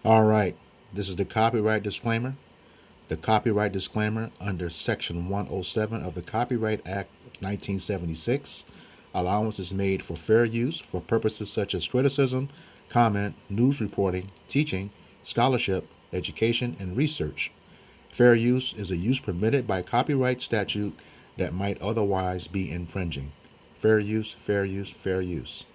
All right, this is the copyright disclaimer. The copyright disclaimer under Section 107 of the Copyright Act of 1976. Allowance is made for fair use for purposes such as criticism, comment, news reporting, teaching, scholarship, education, and research. Fair use is a use permitted by copyright statute that might otherwise be infringing. Fair use, fair use, fair use.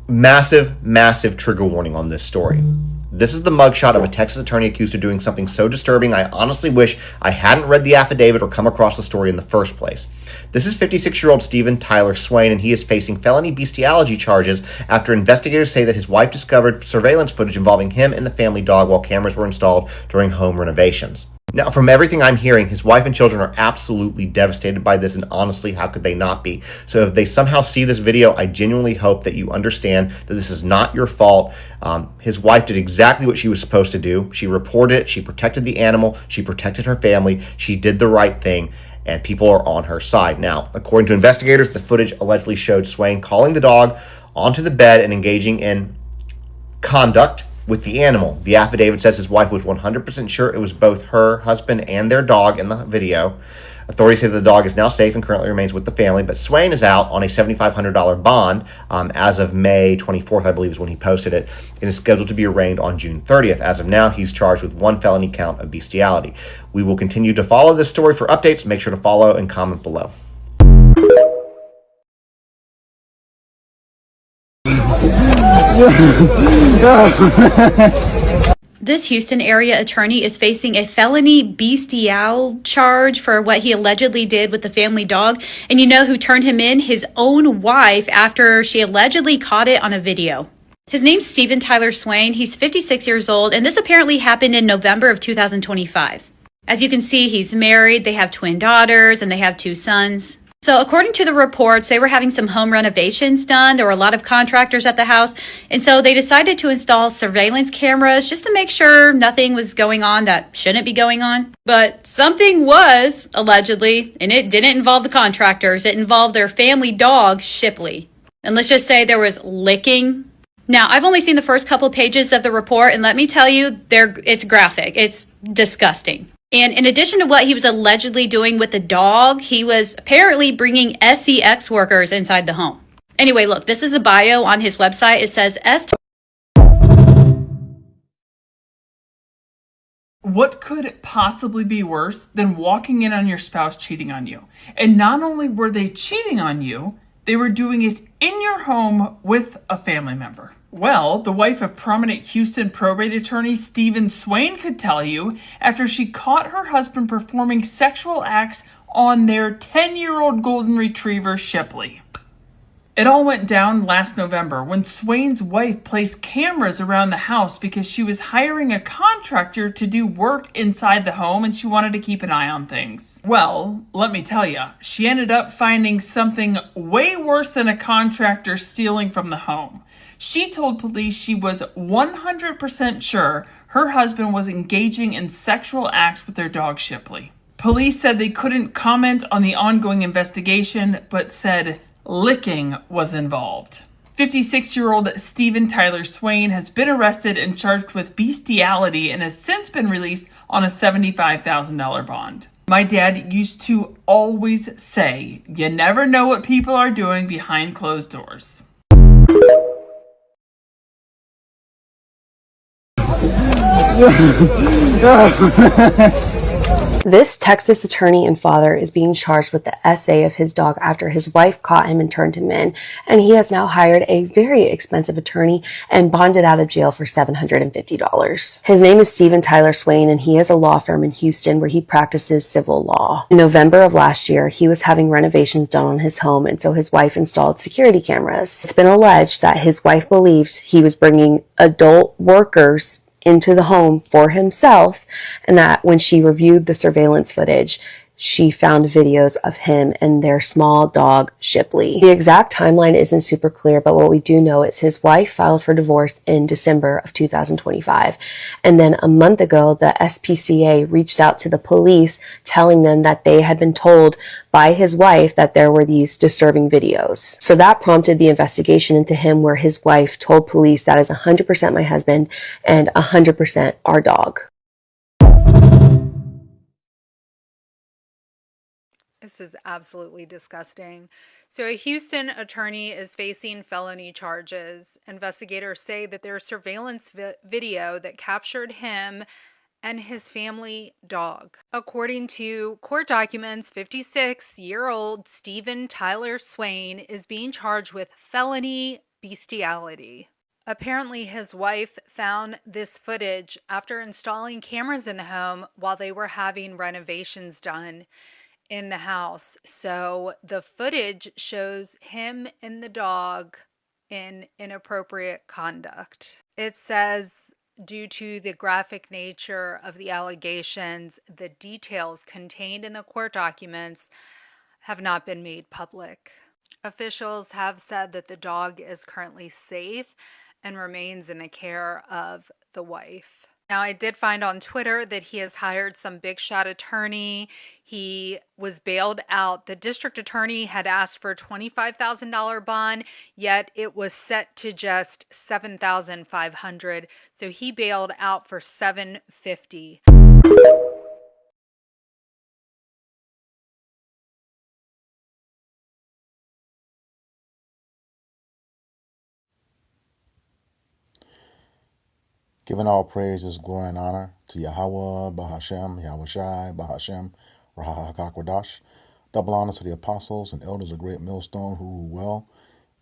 Massive trigger warning on this story. This is the mugshot of a Texas attorney accused of doing something so disturbing I honestly wish I hadn't read the affidavit or come across the story in the first place. This is 56-year-old Stephen Tyler Swain, and he is facing felony bestiality charges after investigators say that his wife discovered surveillance footage involving him and the family dog while cameras were installed during home renovations. Now, from everything I'm hearing, his wife and children are absolutely devastated by this, and honestly, how could they not be? So if they somehow see this video, I genuinely hope that you understand that this is not your fault. His wife did exactly what she was supposed to do. She reported it. She protected the animal. She protected her family. She did the right thing, and people are on her side. Now, according to investigators, the footage allegedly showed Swain calling the dog onto the bed and engaging in conduct with the animal. The affidavit says his wife was 100% sure it was both her husband and their dog in the video. Authorities say that the dog is now safe and currently remains with the family, but Swain is out on a $7,500 bond as of May 24th, I believe is when he posted it, and is scheduled to be arraigned on June 30th. As of now, he's charged with one felony count of bestiality. We will continue to follow this story for updates. Make sure to follow and comment below. This Houston area attorney is facing a felony bestial charge for what he allegedly did with the family dog. And you know who turned him in? His own wife, after she allegedly caught it on a video. His name's Stephen Tyler Swain. He's 56 years old, and this apparently happened in November of 2025. As you can see, he's married, they have twin daughters, and they have 2 sons. So according to the reports, they were having some home renovations done. There were a lot of contractors at the house. And so they decided to install surveillance cameras just to make sure nothing was going on that shouldn't be going on. But something was, allegedly, and it didn't involve the contractors. It involved their family dog, Shipley. And let's just say there was licking. Now, I've only seen the first couple pages of the report, and let me tell you, it's graphic. It's disgusting. And in addition to what he was allegedly doing with the dog, he was apparently bringing SEX workers inside the home. Anyway, look, this is the bio on his website. It says, What could possibly be worse than walking in on your spouse cheating on you? And not only were they cheating on you, they were doing it in your home with a family member. Well, the wife of prominent Houston probate attorney Stephen Swain could tell you after she caught her husband performing sexual acts on their 10-year-old golden retriever, Shipley. It all went down last November when Swain's wife placed cameras around the house because she was hiring a contractor to do work inside the home and she wanted to keep an eye on things. Well, let me tell you, she ended up finding something way worse than a contractor stealing from the home. She told police she was 100% sure her husband was engaging in sexual acts with their dog Shipley. Police said they couldn't comment on the ongoing investigation, but said licking was involved. 56-year-old Stephen Tyler Swain has been arrested and charged with bestiality and has since been released on a $75,000 bond. My dad used to always say, you never know what people are doing behind closed doors. This Texas attorney and father is being charged with the SA of his dog after his wife caught him and turned him in, and he has now hired a very expensive attorney and bonded out of jail for $750. His name is Stephen Tyler Swain, and he has a law firm in Houston where he practices civil law. In November of last year, he was having renovations done on his home, and so his wife installed security cameras. It's been alleged that his wife believed he was bringing adult workers into the home for himself, and that when she reviewed the surveillance footage, she found videos of him and their small dog, Shipley. The exact timeline isn't super clear, but what we do know is his wife filed for divorce in December of 2025. And then a month ago, the SPCA reached out to the police telling them that they had been told by his wife that there were these disturbing videos. So that prompted the investigation into him, where his wife told police that is 100% my husband and 100% our dog. This is absolutely disgusting. So, a Houston attorney is facing felony charges. Investigators say that there's surveillance video that captured him and his family dog. According to court documents, 56-year-old Stephen Tyler Swain is being charged with felony bestiality. Apparently, his wife found this footage after installing cameras in the home while they were having renovations done in the house. So the footage shows him and the dog in inappropriate conduct. It says, due to the graphic nature of the allegations, the details contained in the court documents have not been made public. Officials have said that the dog is currently safe and remains in the care of the wife. Now, I did find on Twitter that he has hired some big shot attorney. He was bailed out. The district attorney had asked for a $25,000 bond, yet it was set to just $7,500. So he bailed out for $750. Giving all praises, glory, and honor to Yahweh, Bahashem, Yahweh Shai, Bahashem, Rahahakwadash. Double honor to the apostles and elders of Great Millstone who rule well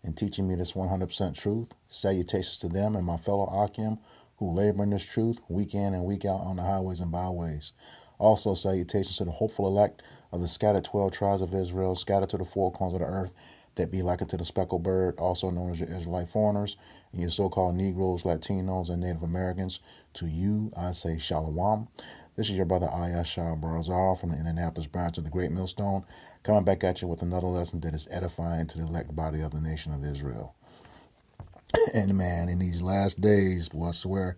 in teaching me this 100% truth. Salutations to them and my fellow Akim who labor in this truth week in and week out on the highways and byways. Also, salutations to the hopeful elect of the scattered 12 tribes of Israel, scattered to the four corners of the earth, that be likened to the speckled bird, also known as your Israelite foreigners, and your so-called Negroes, Latinos, and Native Americans. To you, I say Shalom. This is your brother Ayashar Barazar from the Indianapolis branch of the Great Millstone, coming back at you with another lesson that is edifying to the elect body of the nation of Israel. And man, in these last days, boy, I swear,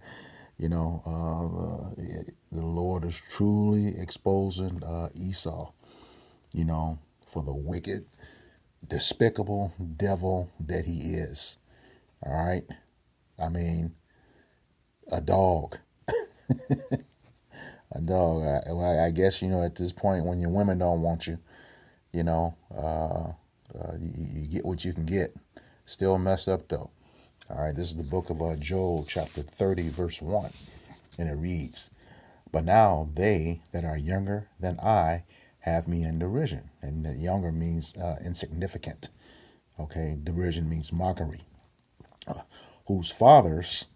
the Lord is truly exposing Esau, for the wicked, despicable devil that he is. All right. I mean, a dog. A dog. I guess, at this point, when your women don't want you, you get what you can get. Still messed up, though. All right. This is the book of Job, chapter 30, verse 1. And it reads, "But now they that are younger than I have me in derision." And the younger means insignificant. Okay, derision means mockery. Whose fathers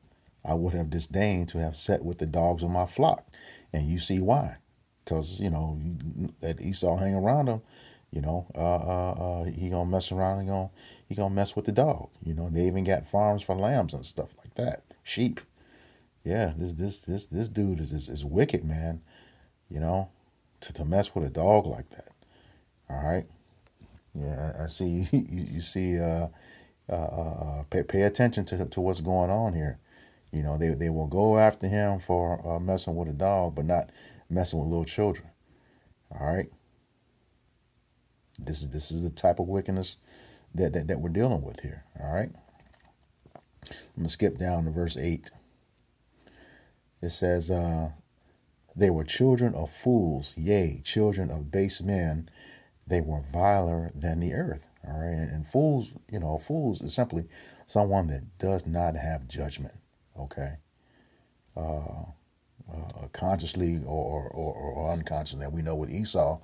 I would have disdained to have set with the dogs of my flock. And you see why. Because, let Esau hang around him, he gonna mess around, he gonna mess with the dog. They even got farms for lambs and stuff like that. Sheep. Yeah, this dude is wicked, man. To mess with a dog like that. All right. Yeah, I see. You see. Pay attention to what's going on here. They will go after him for messing with a dog, but not messing with little children. All right. This is the type of wickedness that we're dealing with here. All right. I'm gonna skip down to verse 8. It says, "They were children of fools, yea, children of base men. They were viler than the earth." All right. And fools, fools is simply someone that does not have judgment. Okay. Consciously or unconsciously. And we know with Esau,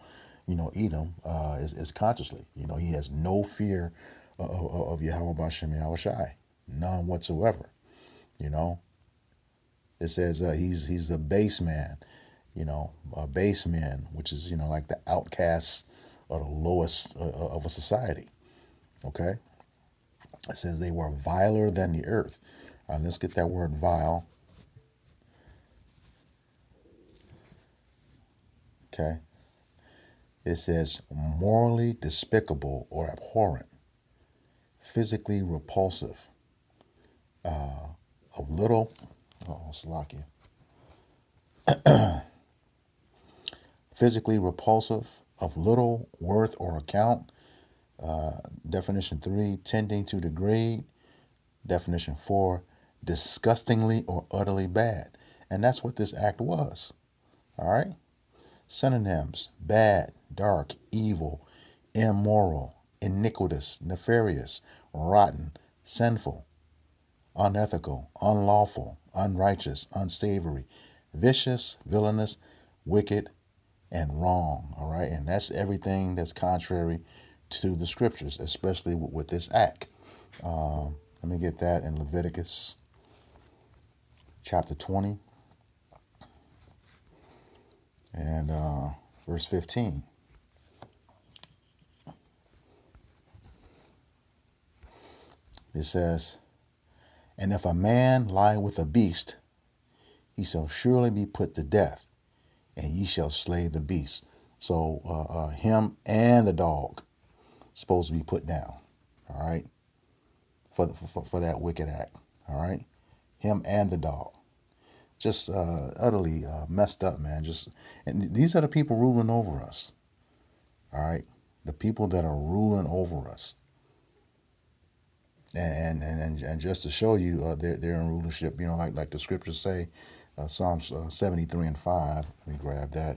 Edom is consciously. He has no fear of Yahweh Bashem Yahweh Shai. None whatsoever. It says he's a base man, a base man, which is, like the outcasts or the lowest of a society. Okay. It says they were viler than the earth. All right, let's get that word vile. Okay. It says morally despicable or abhorrent, physically repulsive, of little, Slovakia, physically repulsive, of little worth or account. Definition 3, tending to degrade. Definition 4, disgustingly or utterly bad. And that's what this act was. All right? Synonyms: bad, dark, evil, immoral, iniquitous, nefarious, rotten, sinful, unethical, unlawful, unrighteous, unsavory, vicious, villainous, wicked, and wrong. All right? And that's everything that's contrary to the scriptures, especially with this act. Let me get that in Leviticus chapter 20 and verse 15. It says, "And if a man lie with a beast, he shall surely be put to death, and ye shall slay the beast." So him and the dog supposed to be put down. All right, for that wicked act. All right, him and the dog. Just utterly messed up, man. And these are the people ruling over us. All right, the people that are ruling over us. And just to show you, they're in rulership. You know, like the scriptures say, Psalms 73 and 5. Let me grab that.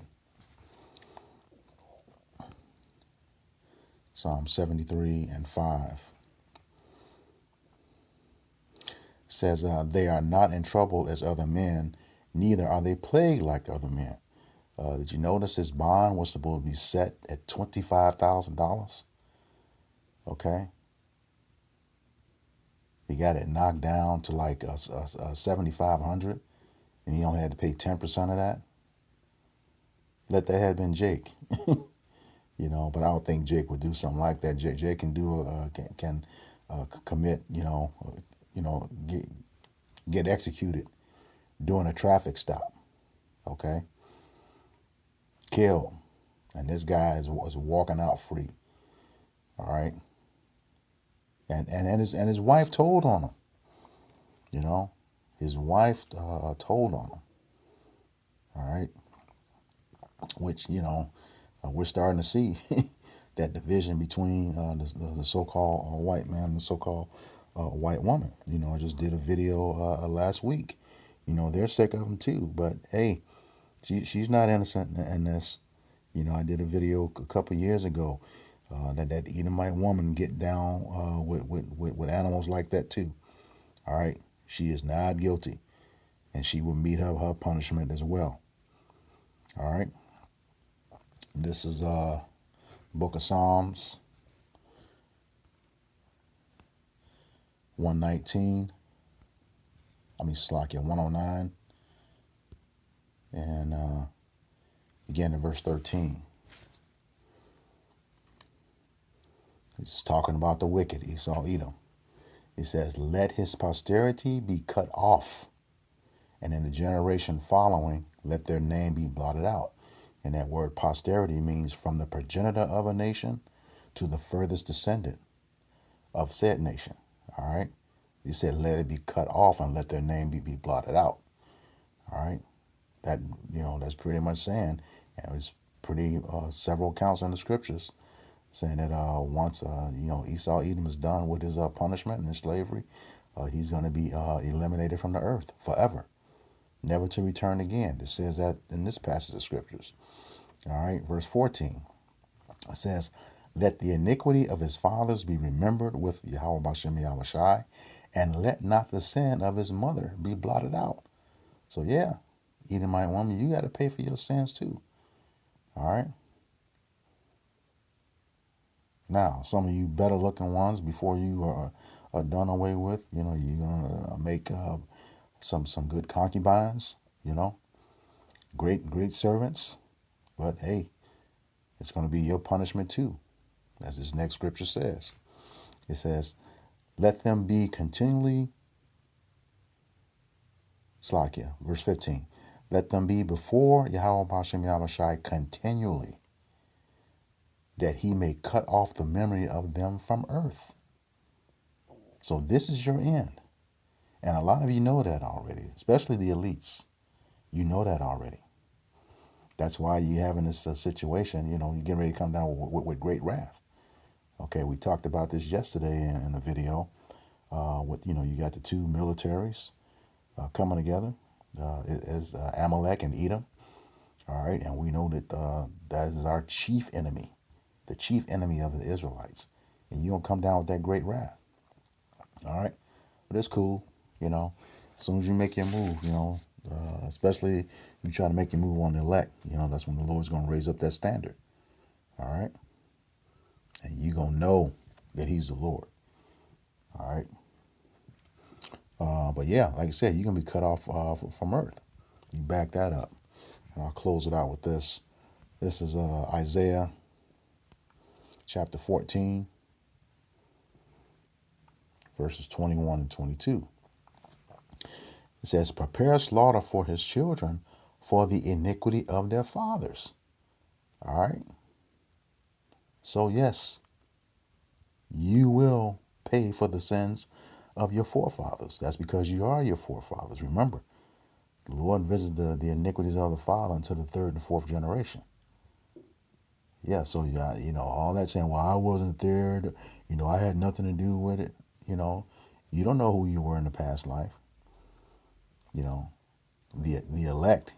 Psalm 73 and 5 says, "They are not in trouble as other men, neither are they plagued like other men." Did you notice his bond was supposed to be set at $25,000? Okay. He got it knocked down to like 7,500, and he only had to pay 10% of that. Let that had been Jake, you know. But I don't think Jake would do something like that. Jake can commit, get executed during a traffic stop. Okay, killed, and this guy was walking out free. All right, and his wife told on him. You know, his wife told on him. All right, which we're starting to see that division between the so-called white man and the so-called white woman. You know, I just did a video last week. You know, they're sick of him too. But hey, she's not innocent in this. You know, I did a video a couple of years ago that Edomite woman get down with animals like that too. All right, she is not guilty, and she will meet her punishment as well. All right, this is Book of Psalms 119. Slakia 109, and again in verse 13. It's talking about the wicked, Esau, Edom. It says, "Let his posterity be cut off, and in the generation following, let their name be blotted out." And that word posterity means from the progenitor of a nation to the furthest descendant of said nation. All right. He said, let it be cut off and let their name be blotted out. All right. That, that's pretty much saying, and it's pretty several accounts in the scriptures saying that once, Esau, Edom is done with his punishment and his slavery, he's going to be eliminated from the earth forever, never to return again. It says that in this passage of scriptures. All right, verse 14. It says, "Let the iniquity of his fathers be remembered with Yahweh Bashem Yahushai, and let not the sin of his mother be blotted out." So yeah, Edomite woman, you got to pay for your sins too. All right. Now, some of you better looking ones, before you are done away with, you're gonna make some good concubines. Great servants. But hey, it's going to be your punishment too, as this next scripture says. It says, "Let them be continually," Slakia, verse 15, "let them be before Yahweh Bashem Yahushai continually. that he may cut off the memory of them from earth. So this is your end. And a lot of you know that already, especially the elites. You know that already. That's why you having this situation, you're getting ready to come down with great wrath. Okay, we talked about this yesterday in a video. You got the two militaries coming together as Amalek and Edom. All right, and we know that that is our chief enemy, the chief enemy of the Israelites. And you're going to come down with that great wrath. All right, but it's cool, as soon as you make your move, especially if you try to make your move on the elect, that's when the Lord's going to raise up that standard. All right, and you're going to know that he's the Lord. All right. But yeah, like I said, you're going to be cut off from earth. You back that up. And I'll close it out with this. This is Isaiah chapter 14, verses 21 and 22. It says, prepare slaughter for his children for the iniquity of their fathers. All right. So yes, you will pay for the sins of your forefathers. That's because you are your forefathers. Remember, the Lord visits the iniquities of the father until the third and fourth generation. Yeah, so all that saying, well, I wasn't there, I had nothing to do with it. You don't know who you were in the past life. The elect,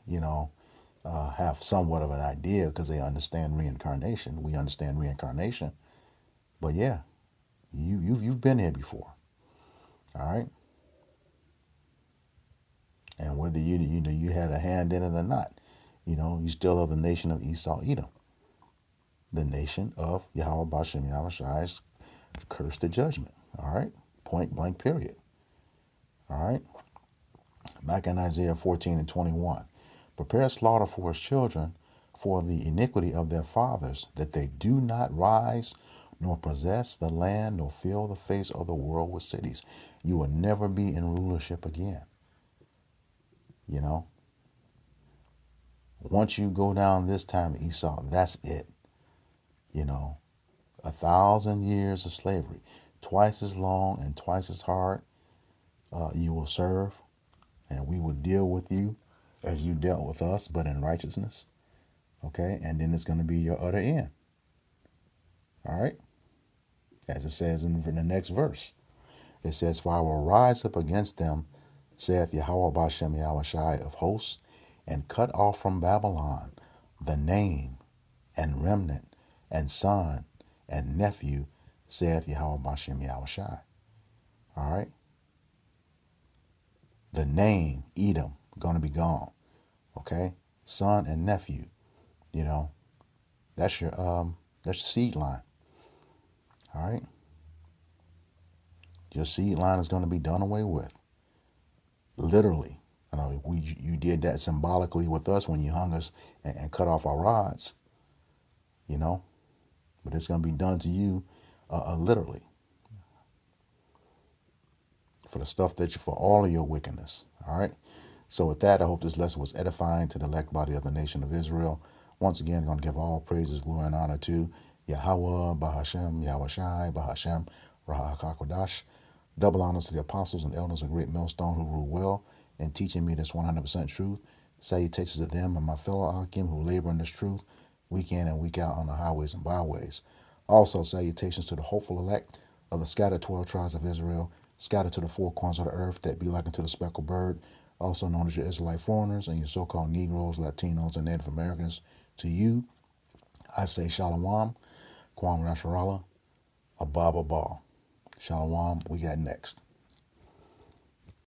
have somewhat of an idea because they understand reincarnation. We understand reincarnation, but yeah, you've been here before. All right. And whether you had a hand in it or not, you still are the nation of ESAU, Edom. The nation of Yahweh Bashem Yahushai's curse to judgment. All right. Point blank period. All right. Back in Isaiah 14 and 21. Prepare slaughter for his children for the iniquity of their fathers, that they do not rise nor possess the land nor fill the face of the world with cities. You will never be in rulership again. Once you go down this time, Esau, that's it. 1,000 years of slavery, twice as long and twice as hard you will serve, and we will deal with you as you dealt with us, but in righteousness. Okay, and then it's going to be your utter end. All right, as it says in the next verse. It says, for I will rise up against them, saith Yahweh Bashem Yahushai of hosts, and cut off from Babylon the name and remnant and son and nephew, saith Yahweh Bashem Yahushai. All right. The name, Edom, going to be gone. Okay. Son and nephew, that's your seed line. All right. Your seed line is going to be done away with. Literally. You did that symbolically with us when you hung us and cut off our rods, but it's going to be done to you literally for all of your wickedness. All right. So with that, I hope this lesson was edifying to the elect body of the nation of Israel. Once again, I'm going to give all praises, glory, and honor to Yahweh, Bahashem, Yahushai, Bahashem, Rahakakodash. Double honors to the apostles and elders of Great Millstone who rule well in teaching me this 100% truth. Salutations to them and my fellow Akim who labor in this truth week in and week out on the highways and byways. Also, salutations to the hopeful elect of the scattered 12 tribes of Israel, scattered to the four corners of the earth that be like unto the speckled bird, also known as your Israelite foreigners and your so-called Negroes, Latinos, and Native Americans. To you, I say Shalom, Kwam Rasharala, Ababa Ba. Shalom, we got next.